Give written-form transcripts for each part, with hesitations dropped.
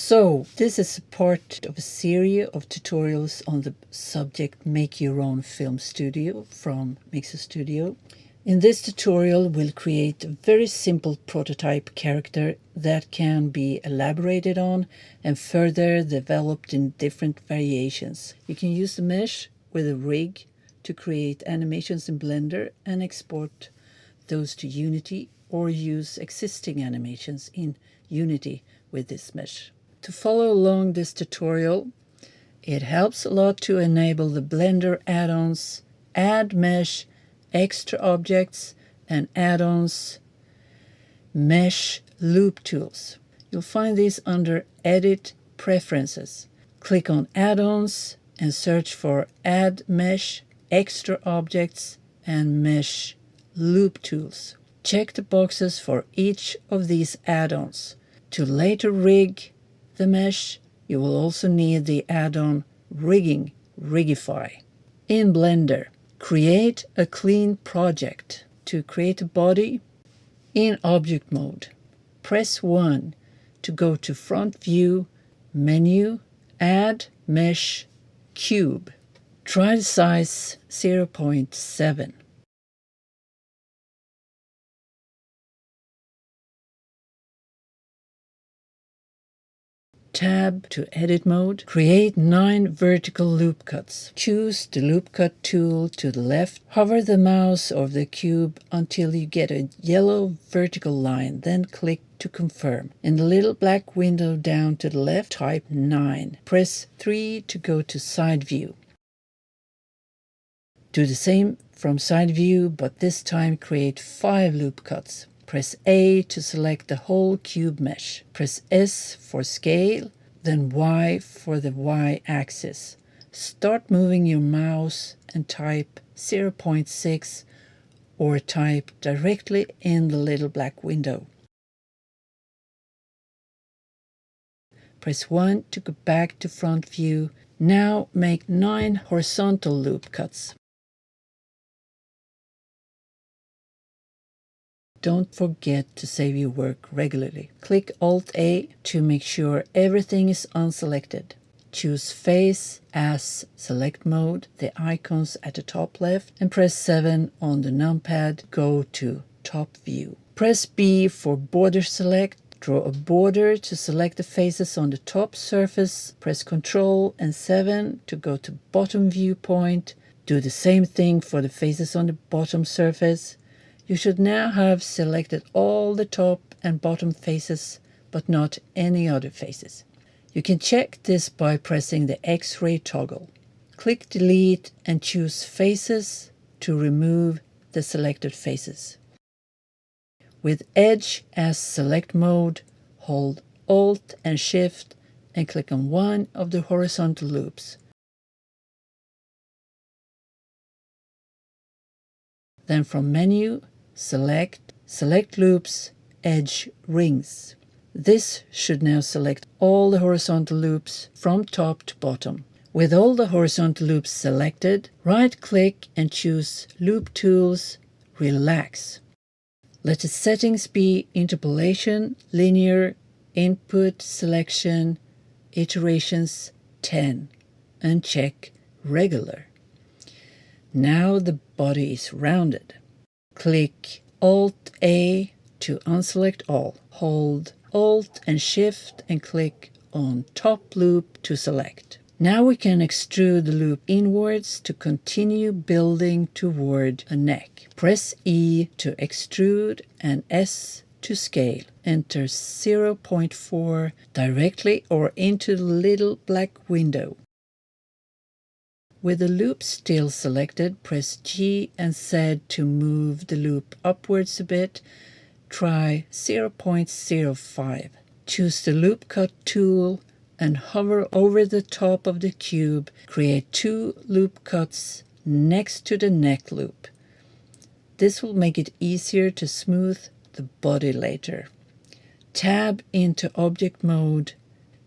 So, this is part of a series of tutorials on the subject Make Your Own Film Studio from Mixer Studio. In this tutorial, we'll create a very simple prototype character that can be elaborated on and further developed in different variations. You can use the mesh with a rig to create animations in Blender and export those to Unity, or use existing animations in Unity with this mesh. To follow along this tutorial, it helps a lot to enable the Blender add-ons, Add Mesh, Extra Objects, and Add-ons Mesh Loop Tools. You'll find these under Edit Preferences. Click on Add-ons and search for Add Mesh, Extra Objects, and Mesh Loop Tools. Check the boxes for each of these add-ons. To later rig the mesh, you will also need the add-on Rigify. In Blender, create a clean project. To create a body, in Object Mode, press 1 to go to Front View, Menu, Add Mesh Cube. Try the size 0.7. Tab to Edit Mode. Create 9 vertical loop cuts. Choose the Loop Cut tool to the left. Hover the mouse over the cube until you get a yellow vertical line. Then click to confirm. In the little black window down to the left, type 9. Press 3 to go to Side View. Do the same from Side View, but this time create 5 loop cuts. Press A to select the whole cube mesh. Press S for scale, then Y for the Y-axis. Start moving your mouse and type 0.6 or type directly in the little black window. Press 1 to go back to front view. Now make 9 horizontal loop cuts. Don't forget to save your work regularly. Click Alt-A to make sure everything is unselected. Choose Face as Select Mode, the icons at the top left, and press 7 on the numpad. Go to Top View. Press B for Border Select. Draw a border to select the faces on the top surface. Press Ctrl and 7 to go to Bottom Viewpoint. Do the same thing for the faces on the bottom surface. You should now have selected all the top and bottom faces, but not any other faces. You can check this by pressing the X-ray toggle. Click Delete and choose Faces to remove the selected faces. With Edge as Select Mode, hold Alt and Shift and click on one of the horizontal loops. Then from Menu, Select Loops, Edge Rings. This should now select all the horizontal loops from top to bottom. With all the horizontal loops selected, right-click and choose Loop Tools, Relax. Let the settings be Interpolation, Linear, Input Selection, Iterations 10, and check Regular. Now the body is rounded. Click Alt-A to unselect all. Hold Alt and Shift and click on Top Loop to select. Now we can extrude the loop inwards to continue building toward a neck. Press E to extrude and S to scale. Enter 0.4 directly or into the little black window. With the loop still selected, press G and Z to move the loop upwards a bit. Try 0.05. Choose the Loop Cut tool and hover over the top of the cube. Create 2 loop cuts next to the neck loop. This will make it easier to smooth the body later. Tab into Object Mode.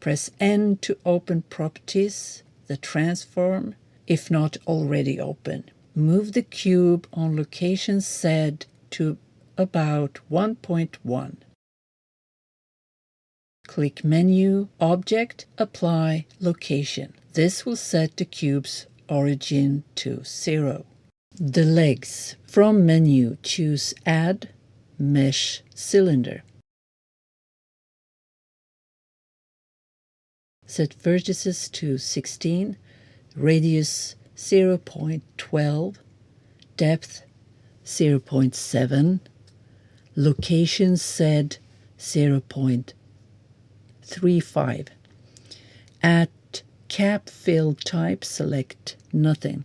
Press N to open Properties, the transform, if not already open. Move the cube on location Z to about 1.1. Click Menu, Object, Apply, Location. This will set the cube's origin to 0. The legs. From Menu, choose Add, Mesh, Cylinder. Set vertices to 16, radius 0.12, depth 0.7, location set 0.35. At cap fill type, select nothing.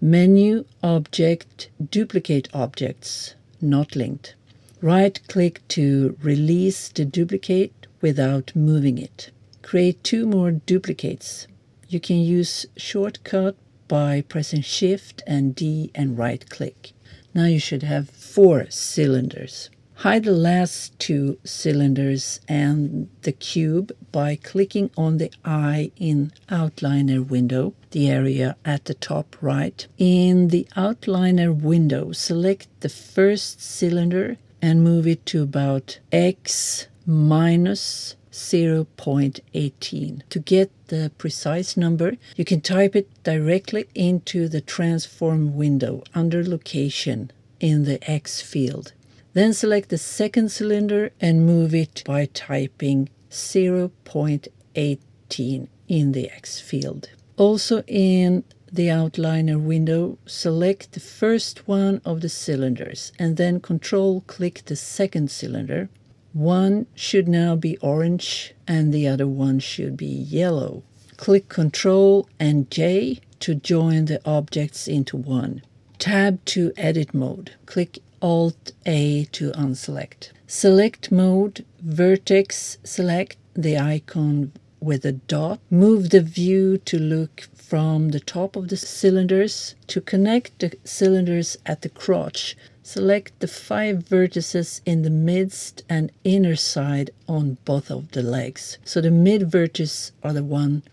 Menu, Object, Duplicate Objects, not linked. Right-click to release the duplicate without moving it. Create 2 more duplicates. You can use shortcut by pressing Shift and D and right-click. Now you should have 4 cylinders. Hide the last 2 cylinders and the cube by clicking on the eye in Outliner window, the area at the top right. In the Outliner window, select the first cylinder and move it to about x minus 0.18. To get the precise number, you can type it directly into the transform window under location in the X field. Then select the second cylinder and move it by typing 0.18 in the X field. Also in the outliner window, select the first one of the cylinders and then Control-click the second cylinder. One should now be orange and the other one should be yellow. Click Ctrl and J to join the objects into one. Tab to edit mode. Click Alt-A to unselect. Select mode, vertex select the icon with a dot. Move the view to look from the top of the cylinders. To connect the cylinders at the crotch, select the 5 vertices in the midst and inner side on both of the legs. So the mid vertices are the one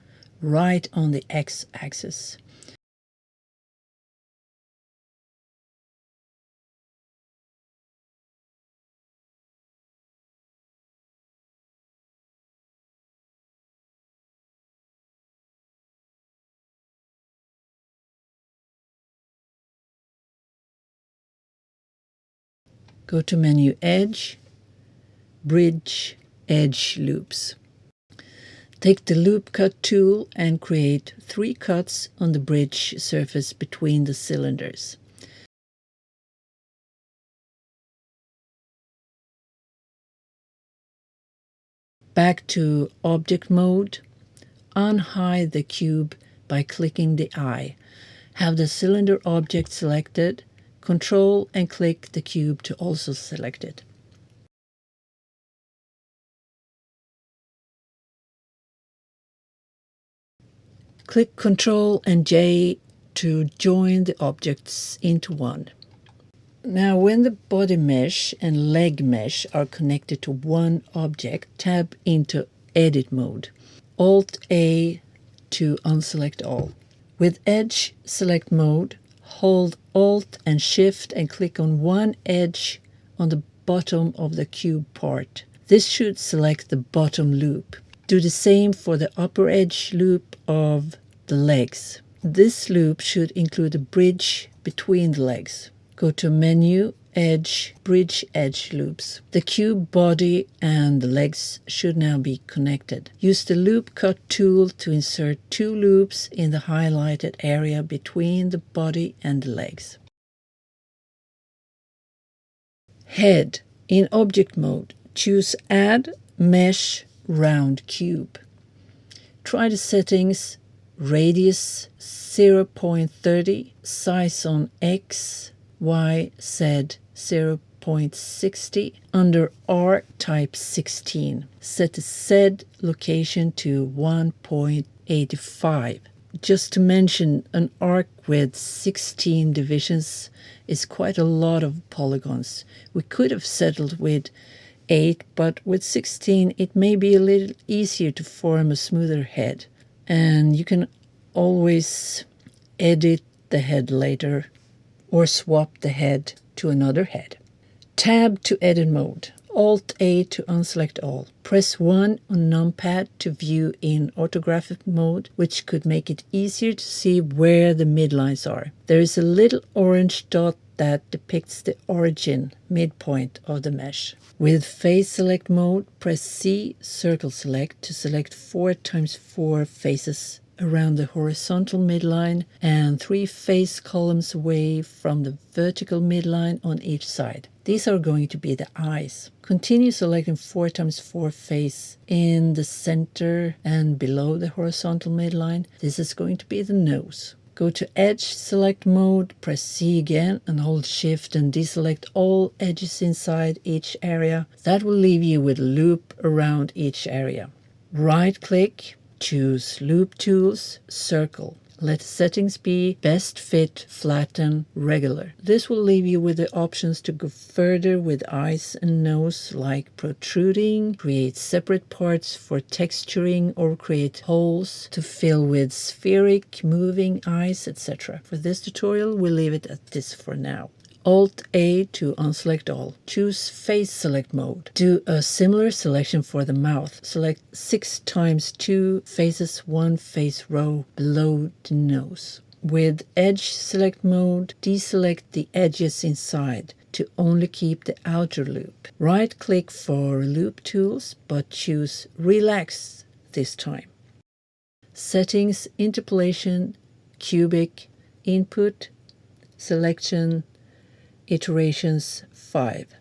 right on the x-axis. Go to Menu Edge, Bridge, Edge Loops. Take the Loop Cut tool and create 3 cuts on the bridge surface between the cylinders. Back to Object Mode. Unhide the cube by clicking the eye. Have the cylinder object selected. Control and click the cube to also select it. Click Ctrl and J to join the objects into one. Now when the body mesh and leg mesh are connected to one object, tab into Edit mode. Alt-A to unselect all. With Edge Select mode, hold Alt and Shift and click on one edge on the bottom of the cube part. This should select the bottom loop. Do the same for the upper edge loop of the legs. This loop should include a bridge between the legs. Go to Menu, Edge, Bridge Edge Loops. The cube body and the legs should now be connected. Use the Loop Cut tool to insert 2 loops in the highlighted area between the body and the legs. Head. In Object Mode, choose Add, Mesh, Round Cube. Try the settings: radius 0.30, size on X, Y, Z 0.60. Under R, type 16. Set the Z location to 1.85. Just to mention, an arc with 16 divisions is quite a lot of polygons. We could have settled with 8, but with 16 it may be a little easier to form a smoother head. And you can always edit the head later or swap the head to another head. Tab to edit mode. Alt-A to unselect all. Press 1 on numpad to view in orthographic mode, which could make it easier to see where the midlines are. There is a little orange dot that depicts the origin, midpoint of the mesh. With face select mode, press C, circle select to select 4x4 faces around the horizontal midline and 3 face columns away from the vertical midline on each side. These are going to be the eyes. Continue selecting 4x4 face in the center and below the horizontal midline. This is going to be the nose. Go to Edge Select Mode, press C again and hold Shift and deselect all edges inside each area. That will leave you with a loop around each area. Right-click, choose Loop Tools, Circle. Let the settings be Best Fit, Flatten, Regular. This will leave you with the options to go further with eyes and nose, like protruding, create separate parts for texturing, or create holes to fill with spheric, moving eyes, etc. For this tutorial, we'll leave it at this for now. Alt-A to unselect all. Choose Face Select Mode. Do a similar selection for the mouth. Select 6x2 faces, 1 face row below the nose. With Edge Select Mode, deselect the edges inside to only keep the outer loop. Right-click for Loop Tools, but choose Relax this time. Settings, Interpolation, Cubic, Input, Selection, Iterations 5.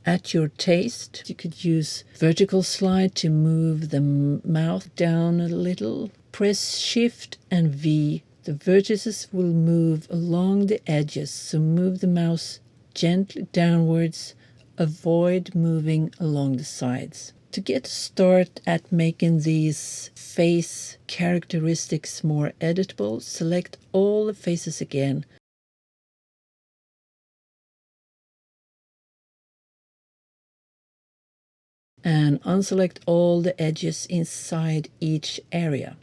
At your taste, you could use vertical slide to move the mouth down a little. Press Shift and V. The vertices will move along the edges, so move the mouse gently downwards. Avoid moving along the sides. To get a start at making these face characteristics more editable, select all the faces again. And unselect all the edges inside each area.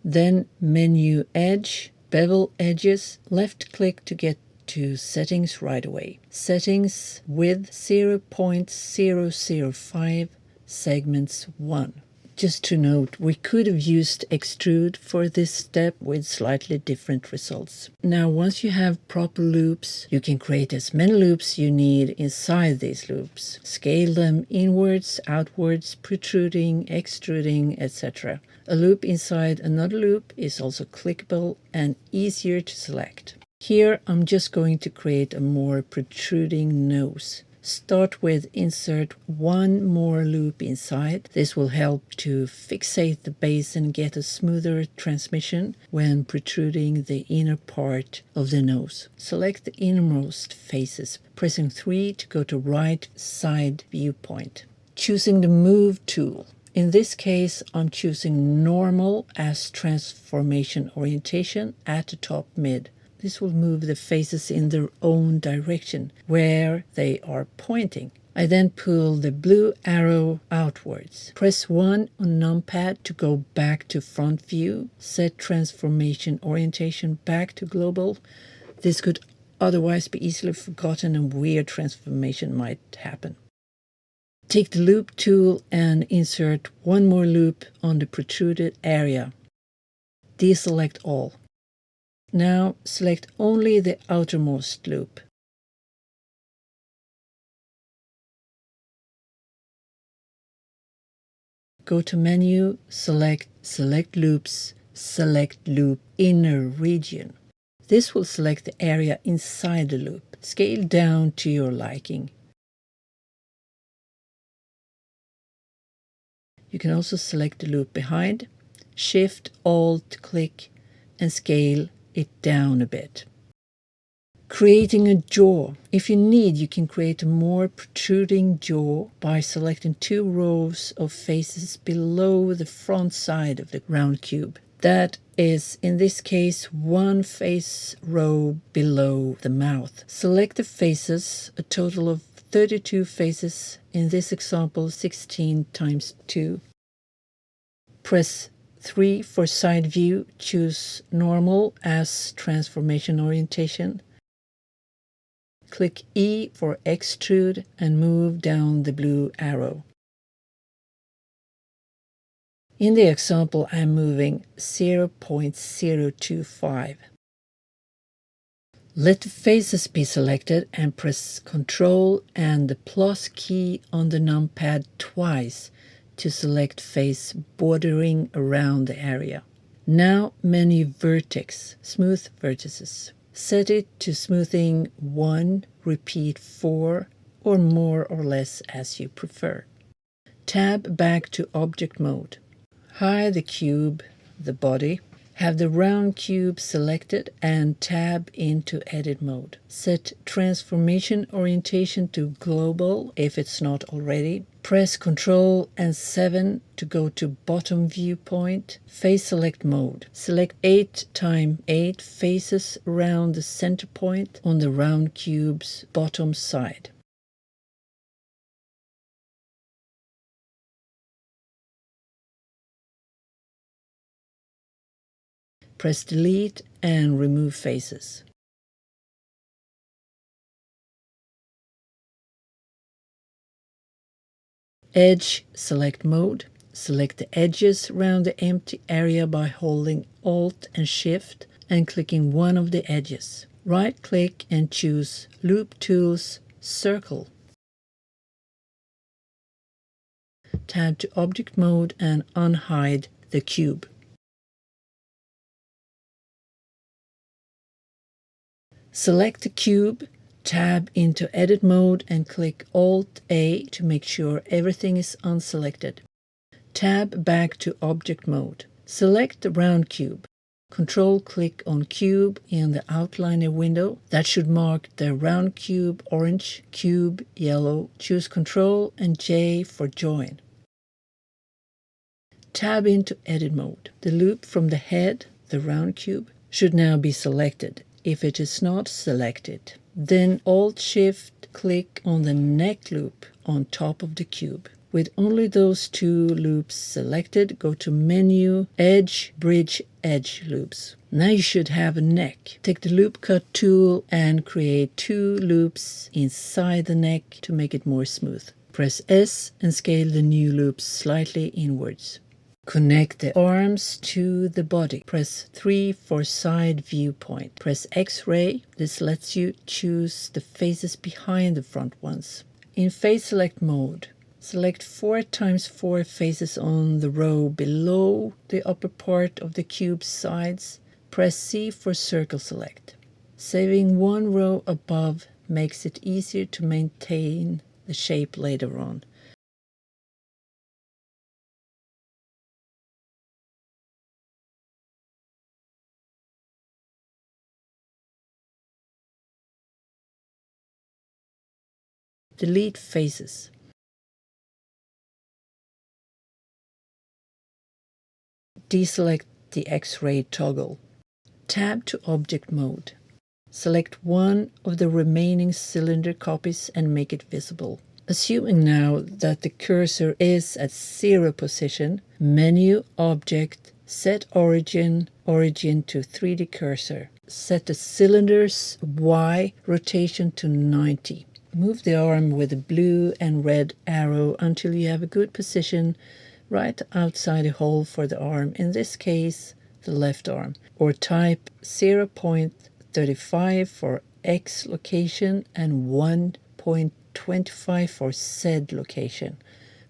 Then menu Edge, bevel edges, left click to get to settings right away. Settings width 0.005, segments 1. Just to note, we could have used extrude for this step with slightly different results. Now, once you have proper loops, you can create as many loops you need inside these loops. Scale them inwards, outwards, protruding, extruding, etc. A loop inside another loop is also clickable and easier to select. Here, I'm just going to create a more protruding nose. Start with insert one more loop inside. This will help to fixate the base and get a smoother transmission when protruding the inner part of the nose. Select the innermost faces, pressing 3 to go to right side viewpoint. Choosing the Move tool. In this case, I'm choosing Normal as transformation orientation at the top mid. This will move the faces in their own direction, where they are pointing. I then pull the blue arrow outwards. Press 1 on numpad to go back to front view. Set transformation orientation back to global. This could otherwise be easily forgotten and weird transformation might happen. Take the loop tool and insert one more loop on the protruded area. Deselect all. Now select only the outermost loop. Go to Menu, select Loops, select Loop Inner Region. This will select the area inside the loop. Scale down to your liking. You can also select the loop behind, Shift, Alt, click, and scale it down a bit. Creating a jaw. If you need, you can create a more protruding jaw by selecting 2 rows of faces below the front side of the round cube. That is, in this case, 1 face row below the mouth. Select the faces, a total of 32 faces, in this example 16 times 2. Press 3 for side view, choose normal as transformation orientation. Click E for extrude and move down the blue arrow. In the example, I'm moving 0.025. Let the faces be selected and press Ctrl and the plus key on the numpad twice to select face bordering around the area. Now menu vertex, smooth vertices. Set it to smoothing 1, repeat 4, or more or less as you prefer. Tab back to object mode. Hide the cube, the body. Have the round cube selected and tab into edit mode. Set transformation orientation to global if it's not already. Press Ctrl and 7 to go to bottom viewpoint. Face select mode. Select 8 times 8 faces around the center point on the round cube's bottom side. Press delete and remove faces. Edge select mode. Select the edges around the empty area by holding Alt and Shift and clicking one of the edges. Right click and choose Loop Tools Circle. Tab to object mode and unhide the cube. Select the cube, tab into edit mode and click Alt A to make sure everything is unselected. Tab back to object mode. Select the round cube. Control click on cube in the outliner window. That should mark the round cube orange, cube yellow. Choose Control and J for join. Tab into edit mode. The loop from the head, the round cube, should now be selected. If it is not selected, then Alt-Shift click on the neck loop on top of the cube. With only those two loops selected, go to Menu, Edge, Bridge, Edge Loops. Now you should have a neck. Take the Loop Cut tool and create 2 loops inside the neck to make it more smooth. Press S and scale the new loops slightly inwards. Connect the arms to the body. Press 3 for side viewpoint. Press X-ray. This lets you choose the faces behind the front ones. In face select mode, select 4 times 4 faces on the row below the upper part of the cube's sides. Press C for circle select. Saving one row above makes it easier to maintain the shape later on. Delete faces. Deselect the X-ray toggle. Tab to object mode. Select one of the remaining cylinder copies and make it visible. Assuming now that the cursor is at 0 position, Menu, Object, Set Origin, Origin to 3D Cursor. Set the cylinder's Y rotation to 90. Move the arm with the blue and red arrow until you have a good position right outside the hole for the arm, in this case the left arm, or type 0.35 for X location and 1.25 for Z location,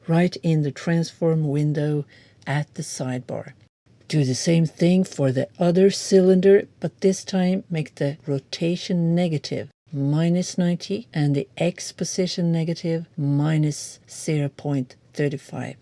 right in the transform window at the sidebar. Do the same thing for the other cylinder, but this time make the rotation negative, -90, and the X position negative, -0.35.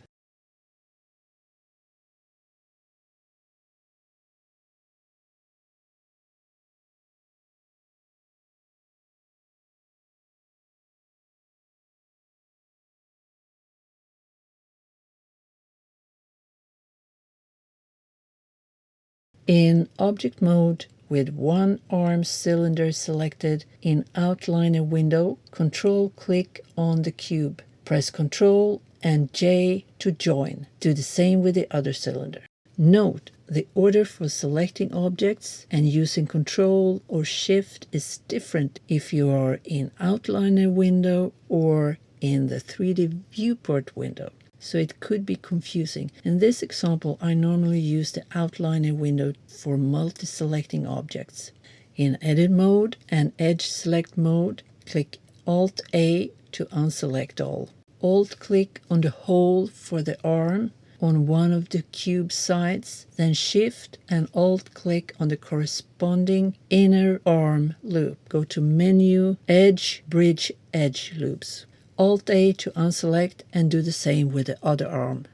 In object mode, with one arm cylinder selected in outliner window, Control-click on the cube. Press Ctrl and J to join. Do the same with the other cylinder. Note, the order for selecting objects and using Control or Shift is different if you are in outliner window or in the 3D viewport window, so it could be confusing. In this example, I normally use the outliner window for multi-selecting objects. In Edit mode and Edge Select mode, click Alt-A to unselect all. Alt-click on the hole for the arm on one of the cube sides, then Shift and Alt-click on the corresponding inner arm loop. Go to Menu, Edge, Bridge, Edge Loops. Alt-A to unselect and do the same with the other arm.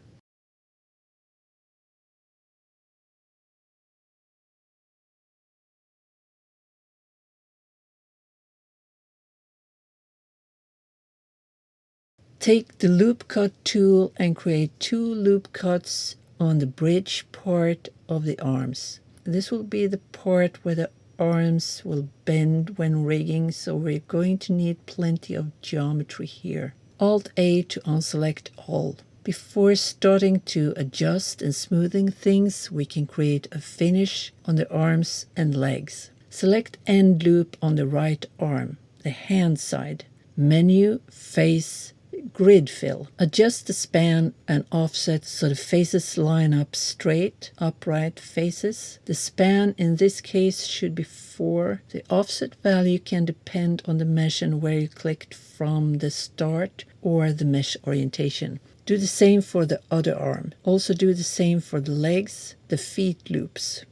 Take the Loop Cut tool and create 2 loop cuts on the bridge part of the arms. This will be the part where the arms will bend when rigging, so we're going to need plenty of geometry here. Alt-A to unselect all. Before starting to adjust and smoothing things, we can create a finish on the arms and legs. Select End Loop on the right arm, the hand side. Menu, Face, Grid Fill. Adjust the span and offset so the faces line up straight, upright faces. The span in this case should be 4. The offset value can depend on the mesh and where you clicked from the start or the mesh orientation. Do the same for the other arm. Also do the same for the legs, the feet loops.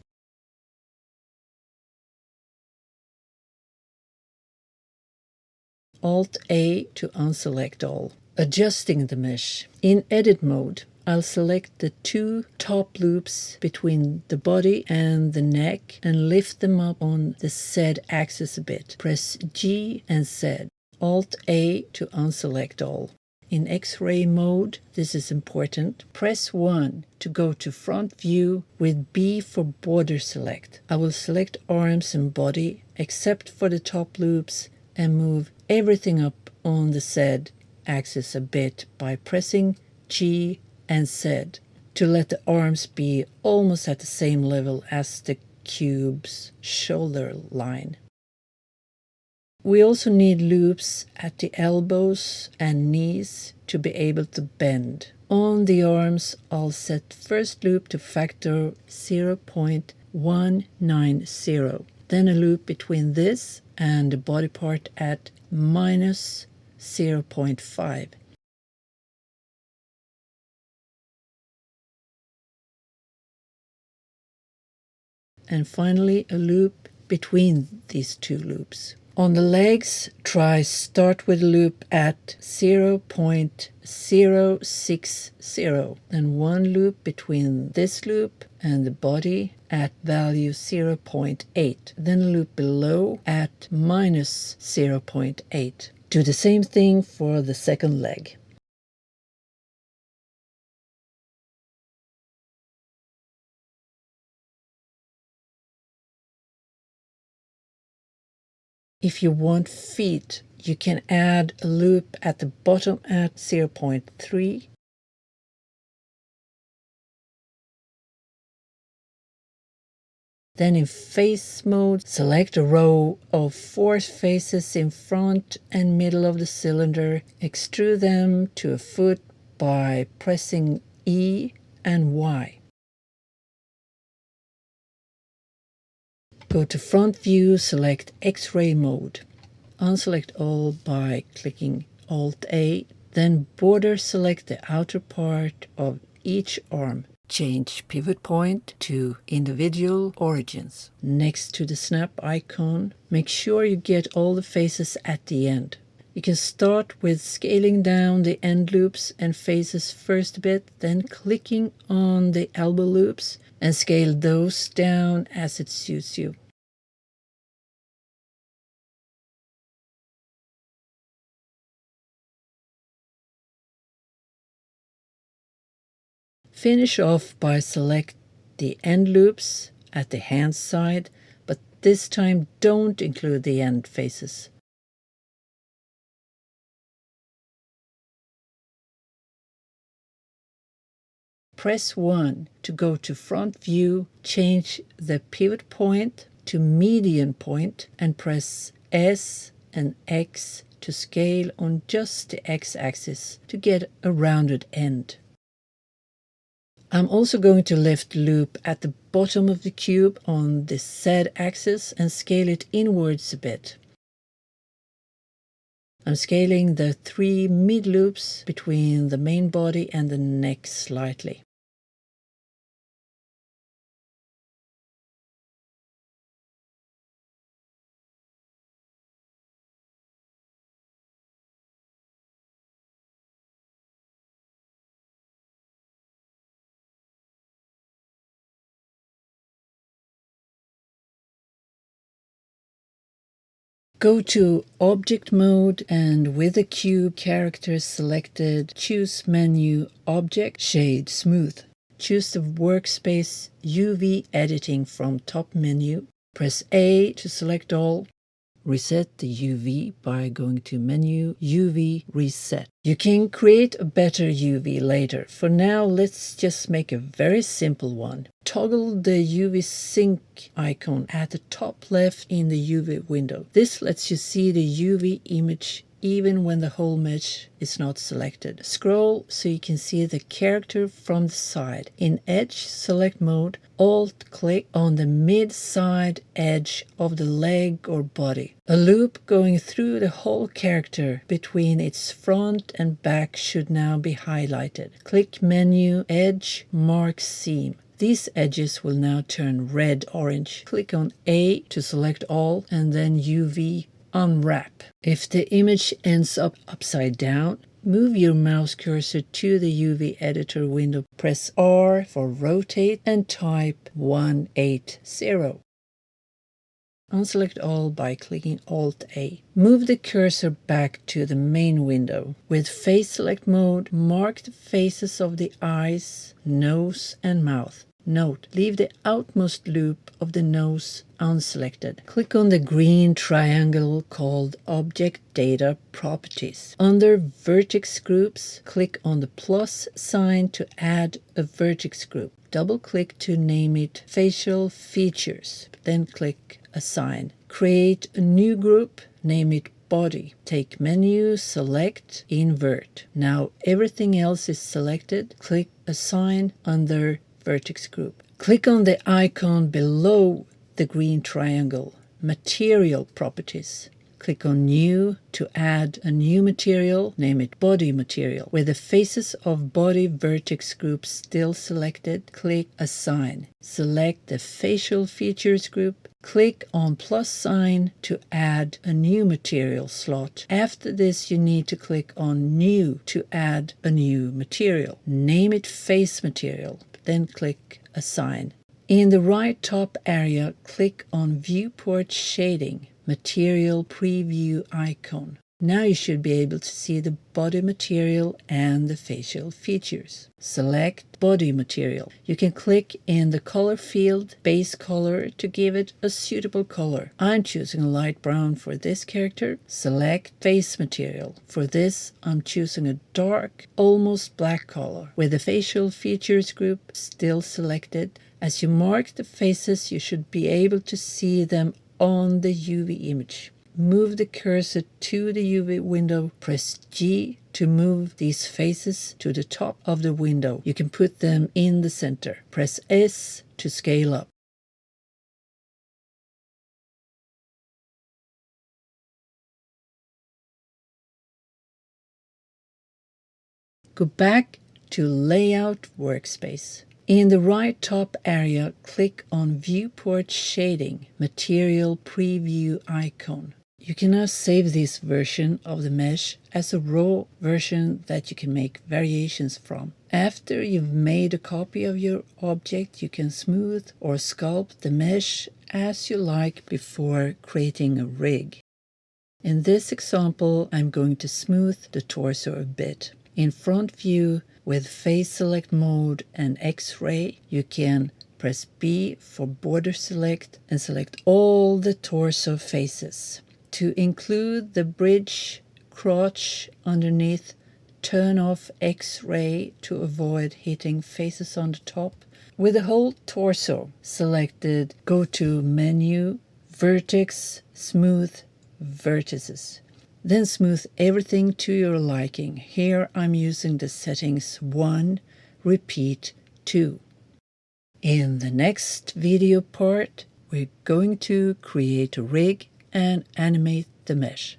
Alt-A to unselect all. Adjusting the mesh. In Edit mode, I'll select the 2 top loops between the body and the neck and lift them up on the Z axis a bit. Press G and Z. Alt-A to unselect all. In X-ray mode, this is important. Press 1 to go to front view with B for border select. I will select arms and body except for the top loops and move everything up on the Z axis a bit by pressing G and Z to let the arms be almost at the same level as the cube's shoulder line. We also need loops at the elbows and knees to be able to bend. On the arms, I'll set first loop to factor 0.190. Then a loop between this and the body part at minus 0.5. And finally a loop between these 2 loops. On the legs, try start with a loop at 0.060, then 1 loop between this loop and the body at value 0.8, then a loop below at minus 0.8. Do the same thing for the second leg. If you want feet, you can add a loop at the bottom at 0.3. Then in face mode, select a row of 4 faces in front and middle of the cylinder. Extrude them to a foot by pressing E and Y. Go to front view, select X-ray mode. Unselect all by clicking Alt-A, then border select the outer part of each arm. Change pivot point to individual origins. Next to the snap icon, make sure you get all the faces at the end. You can start with scaling down the end loops and faces first a bit, then clicking on the elbow loops and scale those down as it suits you. Finish off by select the end loops at the hand side, but This time don't include the end faces. Press 1 to go to front view, change the pivot point to median point, and press S and X to scale on just the X-axis to get a rounded end. I'm also going to left loop at the bottom of the cube on the Z-axis and scale it inwards a bit. I'm scaling the 3 mid loops between the main body and the neck slightly. Go to Object Mode and with the cube character selected, choose Menu, Object, Shade Smooth. Choose the workspace UV Editing from top menu. Press A to select all. Reset the UV by going to Menu, UV, Reset. You can create a better UV later. For now, let's just make a very simple one. Toggle the UV sync icon at the top left in the UV window. This lets you see the UV image even when the whole mesh is not selected. Scroll so you can see the character from the side. In Edge Select mode, Alt-click on the mid-side edge of the leg or body. A loop going through the whole character between its front and back should now be highlighted. Click Menu, Edge, Mark Seam. These edges will now turn red-orange. Click on A to select all and then UV Unwrap. If the image ends up upside down, move your mouse cursor to the UV editor window, press R for rotate and type 180. Unselect all by clicking Alt-A. Move the cursor back to the main window. With Face Select mode, mark the faces of the eyes, nose and mouth. Note, leave the outmost loop of the nose unselected. Click on the green triangle called Object Data Properties. Under Vertex Groups, click on the plus sign to add a vertex group. Double-click to name it Facial Features. Then click Assign. Create a new group, name it Body. Take Menu, select, Invert. Now everything else is selected. Click Assign under Vertex Group. Click on the icon below the green triangle, Material Properties. Click on New to add a new material, name it Body Material. With the faces of body vertex group still selected, click Assign. Select the Facial Features group. Click on plus sign to add a new material slot. After this, you need to click on New to add a new material. Name it Face Material. Then click Assign. In the right top area, click on Viewport Shading, Material Preview icon. Now you should be able to see the body material and the facial features. Select Body Material. You can click in the color field, Base Color, to give it a suitable color. I'm choosing a light brown for this character. Select Face Material. For this, I'm choosing a dark, almost black color. With the facial features group still selected, as you mark the faces, you should be able to see them on the UV image. Move the cursor to the UV window, press G to move these faces to the top of the window. You can put them in the center. Press S to scale up. Go back to Layout Workspace. In the right top area, click on Viewport Shading, Material Preview icon. You can now save this version of the mesh as a raw version that you can make variations from. After you've made a copy of your object, you can smooth or sculpt the mesh as you like before creating a rig. In this example, I'm going to smooth the torso a bit. In front view, with Face Select mode and X-ray, you can Press B for border select and select all the torso faces. To include the bridge crotch underneath, turn off X-ray to avoid hitting faces on the top. With the whole torso selected, go to Menu, Vertex, Smooth, Vertices. Then smooth everything to your liking. Here I'm using the settings 1, repeat 2. In the next video part, we're going to create a rig and animate the mesh.